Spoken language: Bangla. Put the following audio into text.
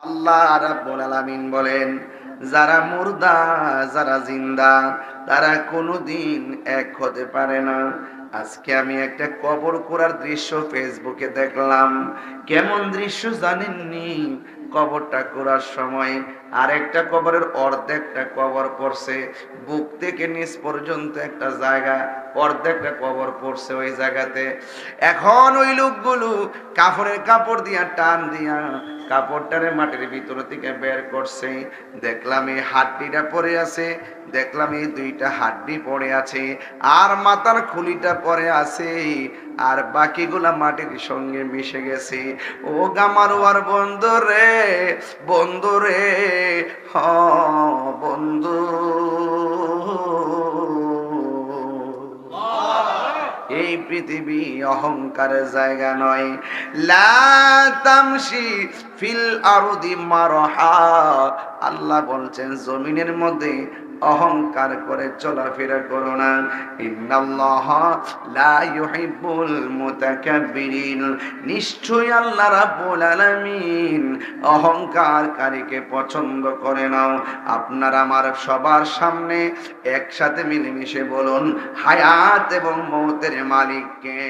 আল্লাহ রাব্বুল আলামিন বলেন, যারা মুর্দা যারা জিন্দা তারা কোনোদিন এক হতে পারে না। আজকে আমি একটা কবর করার দৃশ্য ফেসবুকে দেখলাম। কেমন দৃশ্য জানেননি? কবরটা করার সময় আরেকটা কবরের অর্ধেকটা কবর পড়ছে, বুক থেকে নিচ পর্যন্ত একটা জায়গা, অর্ধেকটা কবর পড়ছে ওই জায়গাতে। এখন ওই লোকগুলো কাপড়ের কাপড় দিয়া টান দিয়া কাপড়টারে মাটির ভিতর থেকে বের করছে। দেখলাম এই হাড্ডিটা পড়ে আছে, দেখলাম এই দুইটা হাড্ডি পড়ে আছে, আর মাথার খুলিটা পড়ে আছে, আর বাকিগুলা মাটির সঙ্গে মিশে গেছে। ও গামারোয়ার বন্ধু রে, বন্ধু রে, হ বন্ধু, এই পৃথিবী অহংকারের জায়গা নয়। লা তামশি ফিল আরদি মারহা, আল্লাহ বলছেন জমিনের মধ্যে অহংকার করে চলাফেরা করো না। ইন্নাল্লাহা লা ইউহিব্বুল মুতাকাব্বিরিন, নিশ্চয়ই আল্লাহ রাব্বুল আলামিন অহংকারকারীকে পছন্দ করে না। আপনার আমার সবার সামনে একসাথে মিলেমিশে বলুন, হায়াত এবং মৌতের মালিক কে?